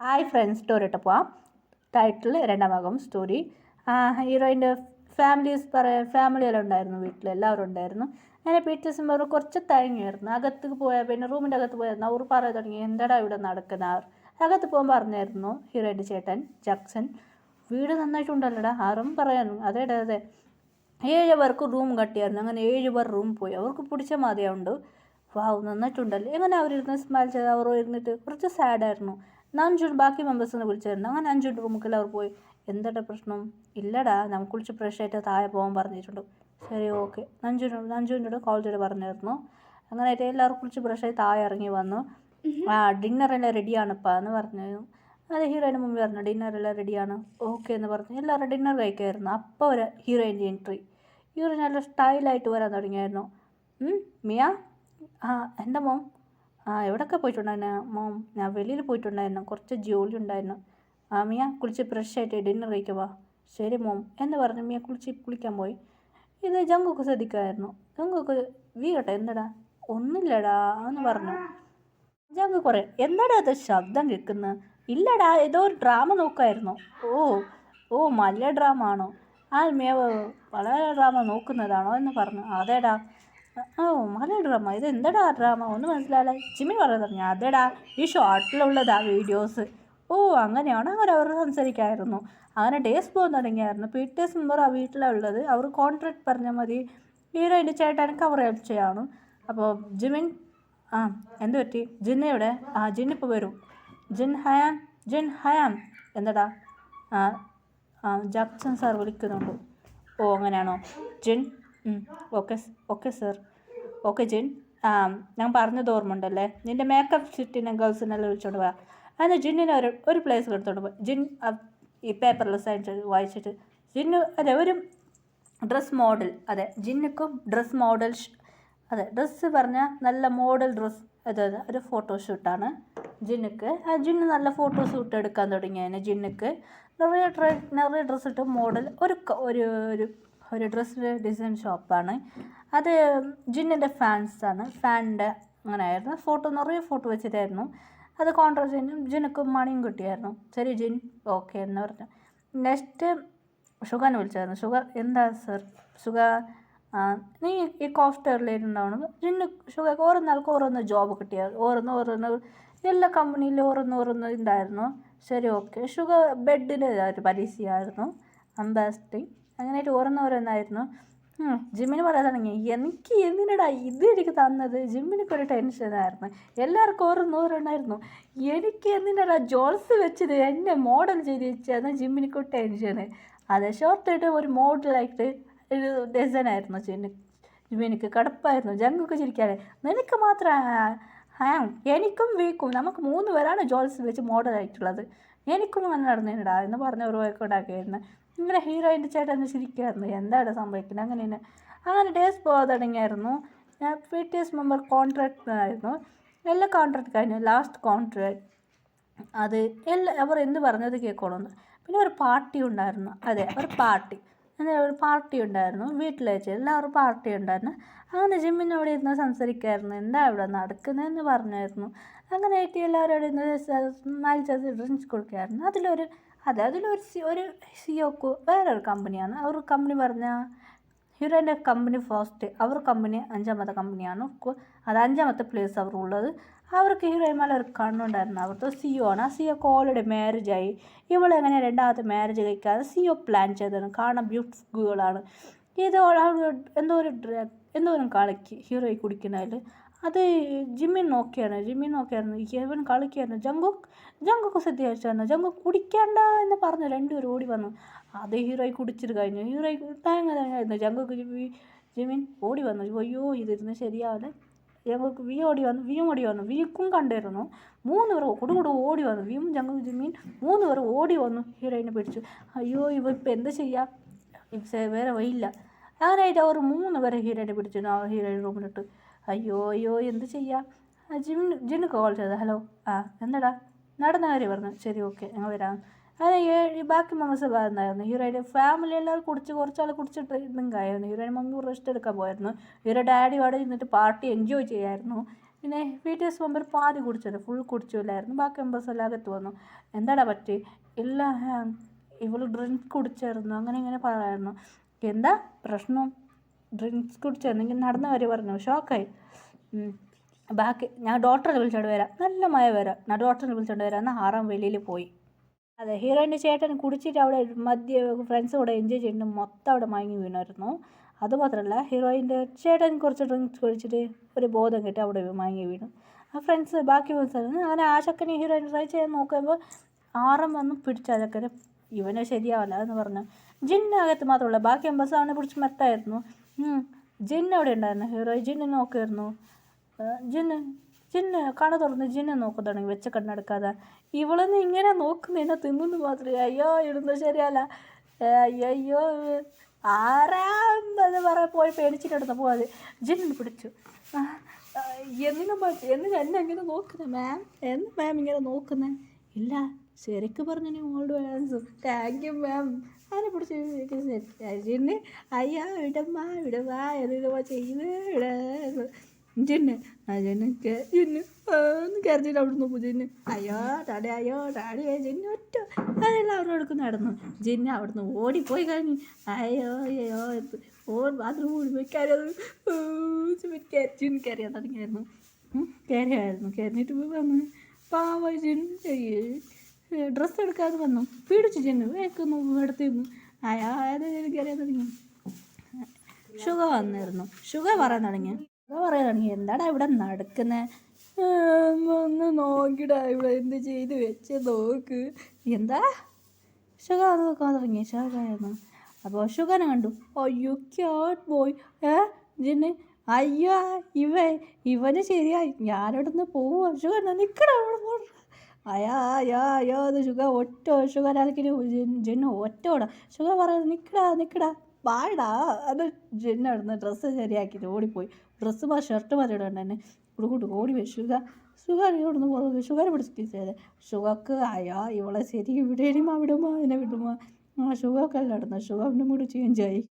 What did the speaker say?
Hi friends, story ഇട്ട് പോവാം. Title രണ്ടാം ഭാഗം സ്റ്റോറി. ഹീറോയിൻ്റെ ഫാമിലിയെല്ലാം ഉണ്ടായിരുന്നു, വീട്ടിൽ എല്ലാവരും ഉണ്ടായിരുന്നു. അങ്ങനെ പിറ്റേഴ്സും പറഞ്ഞു കുറച്ച് തയങ്ങിയായിരുന്നു. അകത്ത് പോയാൽ പിന്നെ റൂമിൻ്റെ അകത്ത് പോയായിരുന്നു. അവർ പറയാൻ തുടങ്ങി, എന്താടാ ഇവിടെ നടക്കുന്ന. അകത്ത് പോകാൻ പറഞ്ഞായിരുന്നു ഹീറോയിൻ്റെ ചേട്ടൻ ജാക്സൺ. വീട് നന്നായിട്ടുണ്ടല്ലോടാ, ആരും പറയാനും. അതെ 7 പേർക്ക് റൂം കട്ടിയായിരുന്നു. അങ്ങനെ 7 പേർ റൂം പോയി. അവർക്ക് പിടിച്ച മതിയുണ്ട്. വാവ്, നന്നായിട്ടുണ്ടല്ലോ. എങ്ങനെ അവരിരുന്ന് സ്മൈൽ ചെയ്ത് അവർ ഇരുന്നിട്ട് കുറച്ച് സാഡായിരുന്നു. ബാക്കി മെമ്പേഴ്സിനെ വിളിച്ചായിരുന്നു. അങ്ങനെ 5 റൂമിൽ അവർ പോയി. എന്താ പ്രശ്നം? ഇല്ലടാ, നമുക്ക് കുളിച്ച് ഫ്രഷ് ആയിട്ട് താഴെ പോകാൻ പറഞ്ഞിട്ടുണ്ട്. ശരി, ഓക്കെ. നഞ്ചുവിനോട് കോൾ ചെയ്ത് പറഞ്ഞായിരുന്നു. അങ്ങനെ ആയിട്ട് എല്ലാവരും കുളിച്ച് ഫ്രഷായി താഴെ ഇറങ്ങി വന്നു. ഡിന്നറെല്ലാം റെഡിയാണിപ്പാ എന്ന് പറഞ്ഞു. അത് ഹീറോയിന് മുമ്പ് പറഞ്ഞു, ഡിന്നറെല്ലാം റെഡിയാണ്, ഓക്കെ എന്ന് പറഞ്ഞു. എല്ലാവരും ഡിന്നർ കഴിക്കായിരുന്നു. അപ്പോൾ ഒരു ഹീറോയിൻ്റെ എൻട്രി. ഹീറോയിൻ നല്ല സ്റ്റൈലായിട്ട് വരാൻ തുടങ്ങിയായിരുന്നു. മിയ, എന്താ മോം? എവിടെയൊക്കെ പോയിട്ടുണ്ടായിരുന്നു മോം? ഞാൻ വെളിയിൽ പോയിട്ടുണ്ടായിരുന്നു, കുറച്ച് ജോലി ഉണ്ടായിരുന്നു. മിയ, കുളിച്ച് ഫ്രഷായിട്ട് ഡിന്നർ കഴിക്കുക. ശരി മോം എന്ന് പറഞ്ഞു മിയ കുളിക്കാൻ പോയി. ഇത് ജങ്കുക്ക് ശ്രദ്ധിക്കുമായിരുന്നു. ജങ്കുക്ക് കേട്ടോ, എന്താടാ? ഒന്നുമില്ലടാ എന്ന് പറഞ്ഞു. ജങ്ക് കുറേ, എന്താടാ അത് ശബ്ദം കേൾക്കുന്നത്? ഇല്ലടാ, ഏതോ ഒരു ഡ്രാമ നോക്കുമായിരുന്നു. ഓ മലയ ഡ്രാമ ആണോ? മിയ വളരെ ഡ്രാമ നോക്കുന്നതാണോ എന്ന് പറഞ്ഞു. അതേടാ. മലയ ഡ്രാമ, ഇത് എന്താടാ ഡ്രാമ? ഒന്നും മനസ്സിലായില്ല. ജിമ്മി പറയാൻ പറഞ്ഞു. അതേടാ, ഈ ഷോർട്ടിലുള്ളതാ വീഡിയോസ്. അങ്ങനെയാണ്. അങ്ങനെ അവർ സംസാരിക്കായിരുന്നു. അങ്ങനെ ഡേയ്സ് പോകാൻ തുടങ്ങിയായിരുന്നു. പിറ്റേഴ്സ് മെമ്പർ ആ വീട്ടിലുള്ളത്. അവർ കോൺട്രാക്ട് പറഞ്ഞാൽ മതി, ഹീറോയിൻ്റെ ചേട്ടന് കവർ ഹെൽപ്പ് ചെയ്യാണ്. അപ്പോൾ ജിമിൻ, എന്ത് പറ്റി? ജിന്നയുടെ ജിന്നിപ്പോൾ വരും. ജിൻ ഹയാം എന്താടാ? ജാക്സൺ സാർ വിളിക്കുന്നുണ്ട്. അങ്ങനെയാണോ Jin? Okay sir. Okay Jin, ഞാൻ പറഞ്ഞത് ഓർമ്മ ഉണ്ടല്ലേ? നിൻ്റെ മേക്കപ്പ് സിറ്റിനെ ഗേൾസിനെല്ലാം വിളിച്ചോണ്ട് പോവാ. അങ്ങനെ ജിന്നിനെ ഒരു പ്ലേസ് എടുത്തോണ്ട് പോയി. ജിൻ ഈ പേപ്പറിൽ സൈൻ ചെയ്ത് വായിച്ചിട്ട് ജിന്നു, ഒരു ഡ്രസ് മോഡൽ, ജിന്നുക്കും ഡ്രസ് മോഡൽ, ഡ്രസ്സ് പറഞ്ഞാൽ നല്ല മോഡൽ ഡ്രസ്സ്, ഒരു ഫോട്ടോഷൂട്ടാണ് ജിന്നുക്ക്. ജിന്ന് നല്ല ഫോട്ടോഷൂട്ട് എടുക്കാൻ തുടങ്ങിയതിന് ജിന്നുക്ക് നിറയെ ഡ്രസ്സ് ഇട്ട് മോഡൽ ഒരു ഡ്രസ്സ് ഡിസൈൻ ഷോപ്പാണ് അത്. ജിന്നിൻ്റെ ഫാനിൻ്റെ അങ്ങനെയായിരുന്നു. നിറയെ ഫോട്ടോ വെച്ചിട്ടായിരുന്നു അത്. കോൺട്രാക്ട് ചെയ്യുന്നു. ജിന്നുക്ക് മണിയും കിട്ടിയായിരുന്നു. ശരി ജിൻ, ഓക്കെ എന്ന് പറഞ്ഞു. നെക്സ്റ്റ് ഷുഗറിനെ വിളിച്ചായിരുന്നു. ഷുഗർ, എന്താ സർ? ഷുഗർ, നീ ഈ കോഫ്റ്ററിലുണ്ടാവണം. ജിന്ന് ഷുഗർ ഓരോന്ന് ജോബ് കിട്ടിയത്. ഓരോന്ന് എല്ലാ കമ്പനിയിലും ഓരോന്ന് ഉണ്ടായിരുന്നു. ശരി, ഓക്കെ. ഷുഗർ ബെഡിൻ്റെ ഒരു പരീക്ഷയായിരുന്നു, അംബാസിഡിങ്. അങ്ങനെയായിട്ട് ഓരോന്നായിരുന്നു. ജിമ്മിന് പറയാൻ തുടങ്ങി, എനിക്ക് എന്തിനടാ എനിക്ക് തന്നത്? ജിമ്മിനൊക്കെ ടെൻഷനായിരുന്നു. എല്ലാവർക്കും ഓരോന്നായിരുന്നു. എനിക്ക് എന്തിനാ ജോൾസ് വെച്ചത് എന്നെ മോഡൽ ചെയ്ത് വെച്ചാൽ ജിമ്മിനൊക്കെ ടെൻഷന്. ഷോർട്ടായിട്ട് ഒരു മോഡലായിട്ട് ഒരു ഡിസൈനായിരുന്നു ജിമ്മിനിക്ക്. കടപ്പായിരുന്നു. ജങ്കൊക്കെ ചിരിക്കാതെ, നിനക്ക് മാത്രം എനിക്കും വീക്കും, നമുക്ക് 3 പേരാണ് ജോൾസ് വെച്ച് മോഡലായിട്ടുള്ളത്, എനിക്കും അങ്ങനെ നടന്നേനടാ എന്ന് പറഞ്ഞ് ഒരു വഴക്കുണ്ടാക്കിയായിരുന്നു. ഇങ്ങനെ ഹീറോയിൻ്റെ ചേട്ടൻ ചിരിക്കുമായിരുന്നു. എന്താണ് സംഭവിക്കുന്നത്? അങ്ങനെ ഡേയ്സ് പോകാൻ തുടങ്ങിയായിരുന്നു. പിറ്റേഴ്സ് മെമ്പർ കോൺട്രാക്ട് ആയിരുന്നു. എല്ലാ കോൺട്രാക്ട് കഴിഞ്ഞു. ലാസ്റ്റ് കോൺട്രാക്ട് അത് അവർ എന്ത് പറഞ്ഞത് കേൾക്കണമെന്ന്. പിന്നെ ഒരു പാർട്ടി ഉണ്ടായിരുന്നു. ഒരു പാർട്ടി ഉണ്ടായിരുന്നു വീട്ടിൽ വെച്ച്. എല്ലാവരും പാർട്ടി ഉണ്ടായിരുന്നു. അങ്ങനെ ജിമ്മിനോട് ഇരുന്ന് സംസാരിക്കായിരുന്നു. എന്താ ഇവിടെ നടക്കുന്നതെന്ന് പറഞ്ഞായിരുന്നു. അങ്ങനെ ആയിട്ട് എല്ലാവരും അവിടെ ഇരുന്ന് ഡ്രിങ്ക്സ് കൊടുക്കുകയായിരുന്നു. അതിലൊരു സിഒക്ക് വേറൊരു കമ്പനിയാണ്. അവർ കമ്പനി പറഞ്ഞാൽ ഹീറോയിൻ്റെ കമ്പനി ഫസ്റ്റ്, അവർ കമ്പനി 5ാമത്തെ കമ്പനിയാണ്. അത് 5ാമത്തെ പ്ലേസ് അവർ ഉള്ളത്. അവർക്ക് ഹീറോയിന്മാരെ ഒരു കണ്ണുണ്ടായിരുന്നു. അവർക്ക് സിഒ ആണ്. ആ സിഒക്ക് ഓൾറെഡി മാരേജായി. ഇവളെങ്ങനെ 2ാമത്തെ മാരേജ് കഴിക്കാതെ സിഒ പ്ലാൻ ചെയ്തതാണ്. കാണാൻ ബ്യൂട്ടിഫുൾ ഗേളാണ്. ഇത് എന്തോ കളിക്ക് ഹീറോയി കുടിക്കുന്നതിൽ അത് ജിമ്മിൻ നോക്കിയായിരുന്നു. ഇവൻ കളിക്കായിരുന്നു. ജങ്കൊക്കെ ശ്രദ്ധിച്ചായിരുന്നു. ജങ്കൊക്കെ കുടിക്കണ്ട എന്ന് പറഞ്ഞു 2 പേരും ഓടി വന്നു. അത് ഹീറോയി കുടിച്ചിട്ട് കഴിഞ്ഞു. ഹീറോയി തേങ്ങായിരുന്നു. ജങ്കൊക്കെ ജിമ്മിൻ ഓടി വന്നു. അയ്യോ, ഇതിരുന്ന് ശരിയാവില്ല. ജങ്കൊക്കെ വിയും ഓടി വന്നു. വിക്കും കണ്ടായിരുന്നു. 3 പേർ കൊടുകൂടെ ഓടി വന്നു. വിയും ജിമ്മിൻ 3 പേർ ഓടി വന്നു. ഹീറോയിനെ പിടിച്ചു. അയ്യോ, ഇപ്പം എന്ത് ചെയ്യാം? വേറെ വഴിയില്ല. അങ്ങനെയായിട്ട് അവർ 3 പേരെ ഹീറോയിനെ പിടിച്ചു. ഹീറോയിൻ റൂമിലിട്ട്. അയ്യോ എന്ത് ചെയ്യാം? ജിന്ന് കോൾ ചെയ്ത. ഹലോ, എന്താടാ? നടന്ന കാര്യം പറഞ്ഞു. ശരി, ഓക്കെ, ഞങ്ങൾ വരാം. അങ്ങനെ ബാക്കി മെമ്പേഴ്സ് പറഞ്ഞായിരുന്നു. ഹീറോയിൻ്റെ ഫാമിലി എല്ലാവരും കുറച്ചാൾ കുടിച്ചിട്ട് ഇന്നുണ്ടായിരുന്നു. ഹീറോയിൻ മമ്മി റെസ്റ്റ് എടുക്കാൻ പോയിരുന്നു. ഹീറോ ഡാഡി അവിടെ ഇരുന്നിട്ട് പാർട്ടി എൻജോയ് ചെയ്യായിരുന്നു. പിന്നെ BTS മെമ്പർ പാതി കുടിച്ചത്, ഫുൾ കുടിച്ചില്ലായിരുന്നു. ബാക്കി മെമ്പേഴ്സ് എല്ലാം അകത്ത് വന്നു. എന്താടാ പറ്റി? ഇല്ല ഇവൾ ഡ്രിങ്ക്സ് കുടിച്ചായിരുന്നു, അങ്ങനെ ഇങ്ങനെ പറയായിരുന്നു. എന്താ പ്രശ്നം? ഡ്രിങ്ക്സ് കുടിച്ചായിരുന്നു, ഇങ്ങനെ നടന്ന കാര്യം പറഞ്ഞു. ഷോക്കായി. ബാക്കി ഞാൻ ഡോക്ടറെ വിളിച്ചോണ്ട് വരാം, നല്ല മഴ വരാം, ഞാൻ ഡോക്ടറെ വിളിച്ചോണ്ട് വരാം. എന്നാൽ ആറാം വെളിയിൽ പോയി. അതെ, ഹീറോയിൻ്റെ ചേട്ടൻ കുടിച്ചിട്ട് അവിടെ ഫ്രണ്ട്സ് കൂടെ എൻജോയ് ചെയ്യുന്നുണ്ട്, മൊത്തം അവിടെ മയങ്ങി വീണായിരുന്നു. അതുമാത്രമല്ല, ഹീറോയിൻ്റെ ചേട്ടൻ കുറച്ച് ഡ്രിങ്ക്സ് കുടിച്ചിട്ട് ഒരു ബോധം കിട്ടി അവിടെ മയങ്ങി വീണു. ആ ഫ്രണ്ട്സ് ബാക്കി മനസ്സിലായിരുന്നു. അങ്ങനെ ആ ചക്കനെ ഹീറോയിൻ ട്രൈ ചെയ്യാൻ നോക്കുമ്പോൾ ആറും വന്ന് പിടിച്ച ആ ചക്കന് ഇവനെ ശരിയാവില്ല എന്ന് പറഞ്ഞു. ജിന്നകത്ത് മാത്രമല്ല, ബാക്കി എംബസ് അവനെ പിടിച്ച് മെത്തായിരുന്നു. ജിന്ന് അവിടെ ഉണ്ടായിരുന്നു. ഹീറോയിൻ ജിന്നെ നോക്കുമായിരുന്നു. ജിന്ന് കണ തുറന്ന് ജിന്നെ നോക്കാൻ തുടങ്ങി, വെച്ച കണ്ണെടുക്കാതെ. ഇവളൊന്നും ഇങ്ങനെ നോക്കുന്നതിനെ തിന്നുന്നു മാത്രമേ. അയ്യോ ഇടുന്നത് ശരിയല്ല, അയ്യോ ആരാന്ന് പറയാൻ പോയി പേടിച്ചിട്ടെടുത്ത പോവാതെ ജിന്നിന് പിടിച്ചു. എന്തിനാ എന്നെ ഇങ്ങനെ നോക്കുന്നത് മാം? എന്ന് മാം ഇങ്ങനെ നോക്കുന്നത്? ഇല്ല, ശരിക്കും പറഞ്ഞു old answer. Thank you ma'am. അതിനെ പിടിച്ച് ജിന്ന് അയ്യോ ഇടമ്മാ എന്തിനാ ചെയ്ത് ഇടാ ജിന്ന് ജിന്ന് ഒന്ന് കരുതിയിട്ട് അവിടെ നോക്കൂ. ജിന്ന് അയ്യോ ഡാഡി ജിന്ന് ഒറ്റ അതെല്ലാം അവിടെ എടുക്കുന്ന നടന്നു. ജിന്ന് അവിടുന്ന് ഓടിപ്പോയി കഴിഞ്ഞു. അയ്യോ ബാത്റൂം ഓടിപ്പോയി ജിന്ന് കയറിയാൽ തുടങ്ങിയായിരുന്നു. കയറിയിട്ട് വന്ന് പാവ ജിന്ന് ഡ്രസ്സ് എടുക്കാതെ വന്നു. പിടിച്ചു ജിന്ന് വേക്കുന്നു എടുത്തിരുന്നു. അയ്യോ കയറിയാൽ തുടങ്ങി. ഷുഗ വന്നിരുന്നു. ഷുഗ പറയാൻ തുടങ്ങി. എന്താടാ ഇവിടെ നടക്കുന്നത്? ഒന്ന് നോക്കിടാ, ഇവിടെ എന്ത് ചെയ്ത് വെച്ച് നോക്ക്. എന്താ? ഷുഗ വന്ന് നോക്കാൻ തുടങ്ങി. ഷുഗായിരുന്നു. അപ്പോൾ ഷുഗനെ കണ്ടു. അയ്യോ ക്യാറ്റ് ബോയ്. ജിന്ന് അയ്യോ ഇവന് ശരിയായി, ഞാനിവിടെ നിന്ന് പോവാ. ഷുഗർ നിൽക്കടാ അയ്യോ അത് ഷുഗർ ആൾക്കിന് ജിന്ന് ഒറ്റോടാ. ഷുഗർ പറയുന്നത് നിൽക്കടാ വാടാ. അത് ജിന്ന് അവിടുന്ന് ഡ്രസ്സ് ശരിയാക്കിയിട്ട് ഓടിപ്പോയി. ഡ്രസ്സ് ഷർട്ട് മാറിയിടുകൊണ്ട് തന്നെ ഓടി പോയി. ഷുഗർ ഇവിടുന്ന് പോകുന്നത്. ഷുഗർ പിടിച്ചിട്ട് ഷുഗർക്ക് അയ്യോ ഇവളെ ശരി വിടുമോ എന്നെ വിടുമോ? ഷുഗർക്കല്ല ഇടുന്നത്. ഷുഗറിൻ്റെ മൂഡ് ചേഞ്ചായി.